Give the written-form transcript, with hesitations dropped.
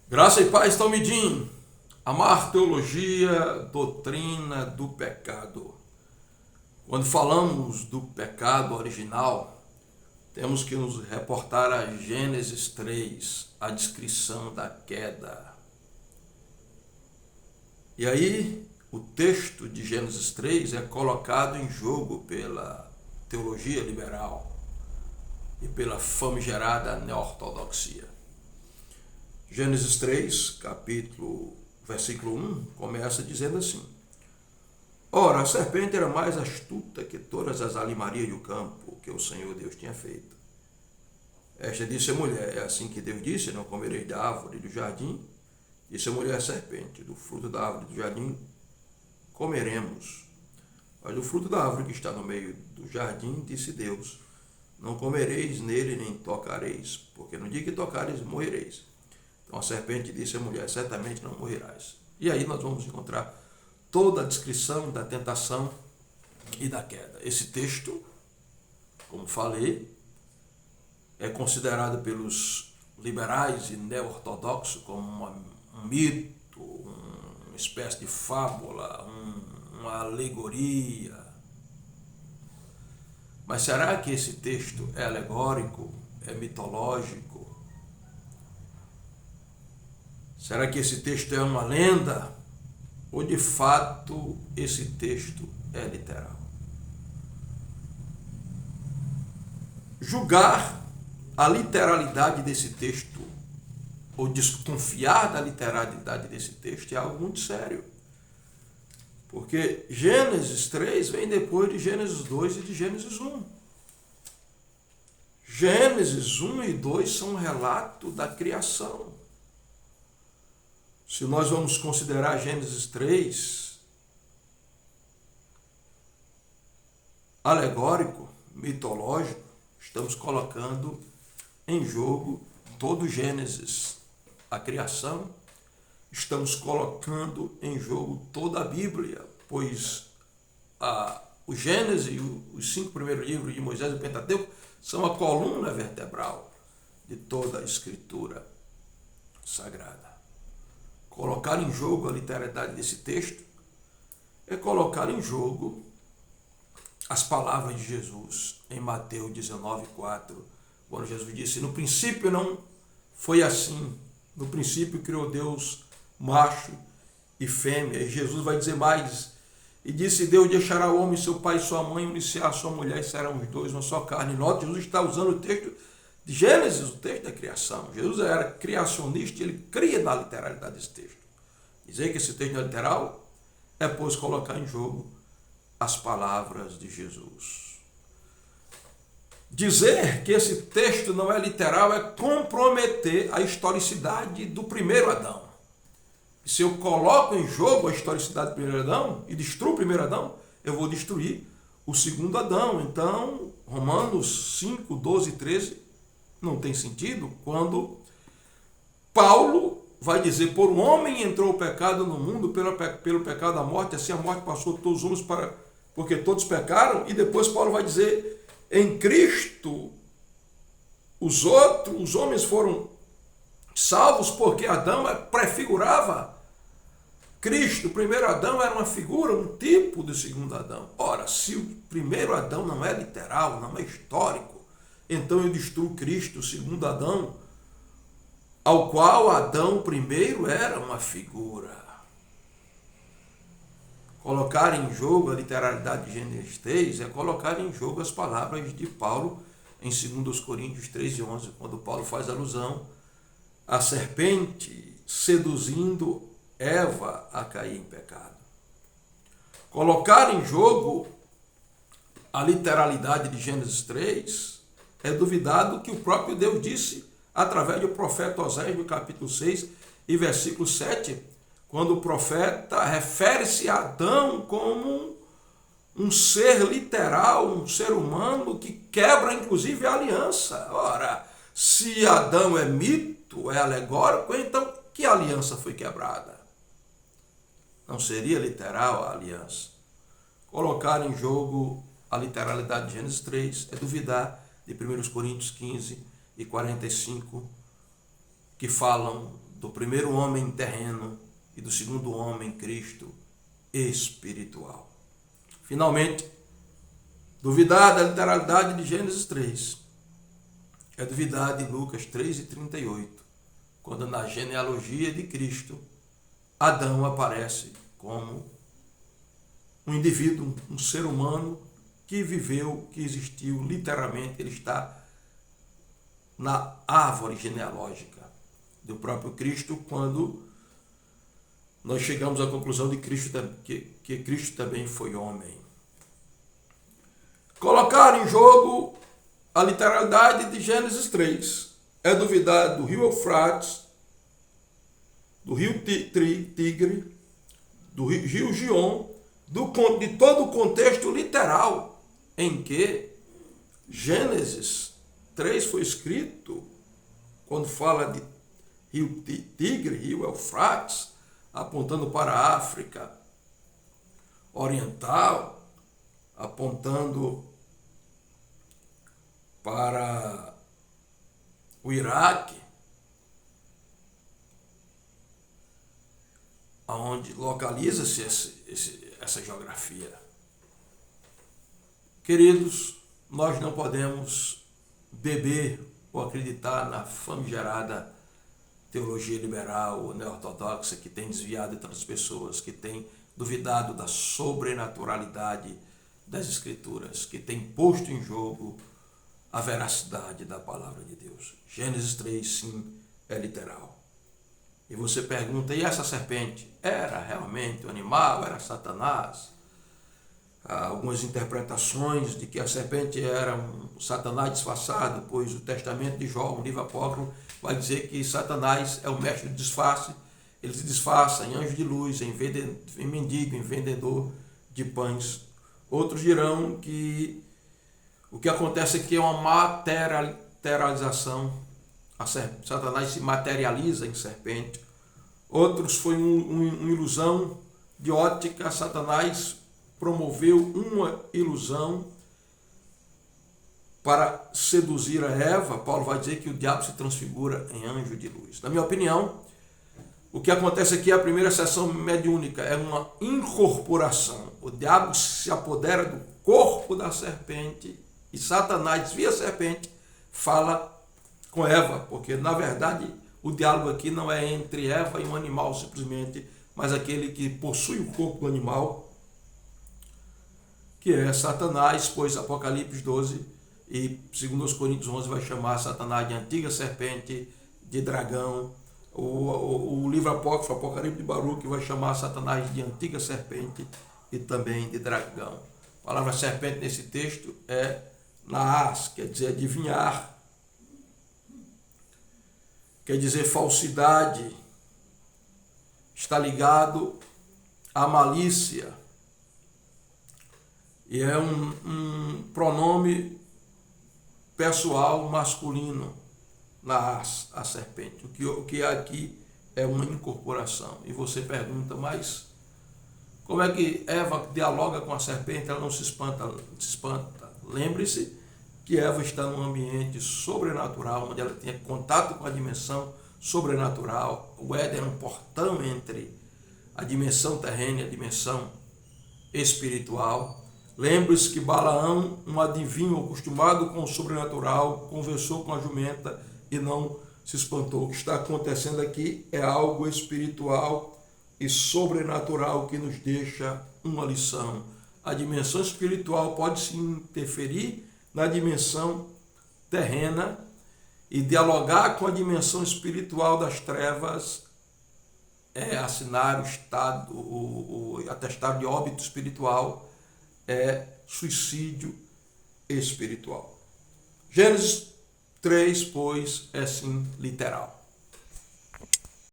Graça e paz, Talmidim. Amar teologia, doutrina do pecado. Quando falamos do pecado original, temos que nos reportar a Gênesis 3, a descrição da queda. E aí, o texto de Gênesis 3 é colocado em jogo pela teologia liberal e pela famigerada neortodoxia. Gênesis 3, versículo 1, começa dizendo assim: Ora, a serpente era mais astuta que todas as alimarias do campo que o Senhor Deus tinha feito. Esta disse a mulher: É assim que Deus disse: Não comereis da árvore do jardim. Disse a mulher à serpente: Do fruto da árvore do jardim comeremos. Mas do fruto da árvore que está no meio do jardim, disse Deus: Não comereis nele nem tocareis, porque no dia que tocareis morrereis. Então a serpente disse à mulher: Certamente não morrerás. E aí nós vamos encontrar toda a descrição da tentação e da queda. Esse texto, como falei, é considerado pelos liberais e neo-ortodoxos como um mito, uma espécie de fábula, uma alegoria. Mas será que esse texto é alegórico, é mitológico? Será que esse texto é uma lenda? Ou de fato esse texto é literal? Julgar a literalidade desse texto, ou desconfiar da literalidade desse texto, é algo muito sério. Porque Gênesis 3 vem depois de Gênesis 2 e de Gênesis 1. Gênesis 1 e 2 são um relato da criação. Se nós vamos considerar Gênesis 3 alegórico, mitológico, estamos colocando em jogo todo Gênesis, a criação, estamos colocando em jogo toda a Bíblia, pois o Gênesis e os 5 primeiros livros de Moisés e o Pentateuco são a coluna vertebral de toda a Escritura sagrada. Colocar em jogo a literalidade desse texto é colocar em jogo as palavras de Jesus em Mateus 19:4, quando Jesus disse: No princípio não foi assim, no princípio criou Deus macho e fêmea. E Jesus vai dizer mais: E disse Deus: Deixará o homem seu pai e sua mãe, unir-se-á a sua mulher, e serão os dois uma só carne. Nota, Jesus está usando o texto de Gênesis, o texto da criação. Jesus era criacionista e ele cria na literalidade desse texto. Dizer que esse texto não é literal é, pois, colocar em jogo as palavras de Jesus. Dizer que esse texto não é literal é comprometer a historicidade do primeiro Adão. E se eu coloco em jogo a historicidade do primeiro Adão e destruo o primeiro Adão, eu vou destruir o segundo Adão. Então, Romanos 5, 12 e 13 não tem sentido quando Paulo vai dizer: por um homem entrou o pecado no mundo, pelo pecado da morte, assim a morte passou a todos os homens porque todos pecaram. E depois Paulo vai dizer: em Cristo os homens foram salvos porque Adão prefigurava Cristo. O primeiro Adão era uma figura, um tipo do segundo Adão. Ora, se o primeiro Adão não é literal, não é histórico, então eu destruo Cristo, o segundo Adão, ao qual Adão primeiro era uma figura. Colocar em jogo a literalidade de Gênesis 3 é colocar em jogo as palavras de Paulo em 2 Coríntios 3 e 11, quando Paulo faz alusão à serpente seduzindo Eva a cair em pecado. Colocar em jogo a literalidade de Gênesis 3 é duvidar do que o próprio Deus disse através do profeta Oséias, no capítulo 6 e versículo 7, quando o profeta refere-se a Adão como um ser literal, um ser humano que quebra inclusive a aliança. Ora, se Adão é mito, é alegórico, então que aliança foi quebrada? Não seria literal a aliança. Colocar em jogo a literalidade de Gênesis 3 é duvidar de 1 Coríntios 15 e 45, que falam do primeiro homem terreno e do segundo homem, Cristo, espiritual. Finalmente, duvidar da literalidade de Gênesis 3 é duvidar de Lucas 3:38, quando na genealogia de Cristo, Adão aparece como um indivíduo, um ser humano que viveu, que existiu, literalmente, ele está na árvore genealógica do próprio Cristo, quando nós chegamos à conclusão de que Cristo também foi homem. Colocar em jogo a literalidade de Gênesis 3 é duvidar do rio Eufrates, do rio Tigre, do rio Gion, de todo o contexto literal em que Gênesis 3 foi escrito, quando fala de rio Tigre, rio Eufrates, apontando para a África Oriental, apontando para o Iraque, onde localiza-se essa geografia. Queridos, nós não podemos beber ou acreditar na famigerada teologia liberal ou neortodoxa que tem desviado tantas pessoas, que tem duvidado da sobrenaturalidade das Escrituras, que tem posto em jogo a veracidade da palavra de Deus. Gênesis 3, sim, é literal. E você pergunta, e essa serpente? Era realmente um animal? Era Satanás? Há algumas interpretações de que a serpente era um Satanás disfarçado, pois o testamento de Jó, um livro apócrifo, vai dizer que Satanás é o mestre do disfarce. Ele se disfarça em anjo de luz, em mendigo, em vendedor de pães. Outros dirão que o que acontece aqui é uma materialização. Satanás se materializa em serpente. Outros foi uma ilusão de ótica. Satanás promoveu uma ilusão para seduzir a Eva. Paulo vai dizer que o diabo se transfigura em anjo de luz. Na minha opinião, o que acontece aqui é a primeira sessão mediúnica, é uma incorporação. O diabo se apodera do corpo da serpente e Satanás, via serpente, fala com Eva, porque na verdade o diálogo aqui não é entre Eva e um animal simplesmente, mas aquele que possui o corpo do animal, que é Satanás, pois Apocalipse 12 e 2 Coríntios 11 vai chamar Satanás de antiga serpente, de dragão. O livro apócrifo, Apocalipse de Baruque, vai chamar Satanás de antiga serpente e também de dragão. A palavra serpente nesse texto é naás, quer dizer adivinhar, quer dizer falsidade, está ligado à malícia, e é um pronome pessoal masculino, naás, a serpente. O que é aqui é uma incorporação. E você pergunta, mas como é que Eva dialoga com a serpente? Ela não se espanta. Lembre-se que Eva está num ambiente sobrenatural, onde ela tinha contato com a dimensão sobrenatural. O Éden era um portão entre a dimensão terrena e a dimensão espiritual. Lembre-se que Balaão, um adivinho acostumado com o sobrenatural, conversou com a jumenta e não se espantou. O que está acontecendo aqui é algo espiritual e sobrenatural que nos deixa uma lição. A dimensão espiritual pode se interferir na dimensão terrena e dialogar com a dimensão espiritual das trevas é assinar o estado, o atestado de óbito espiritual, é suicídio espiritual. Gênesis 3, pois, é sim literal.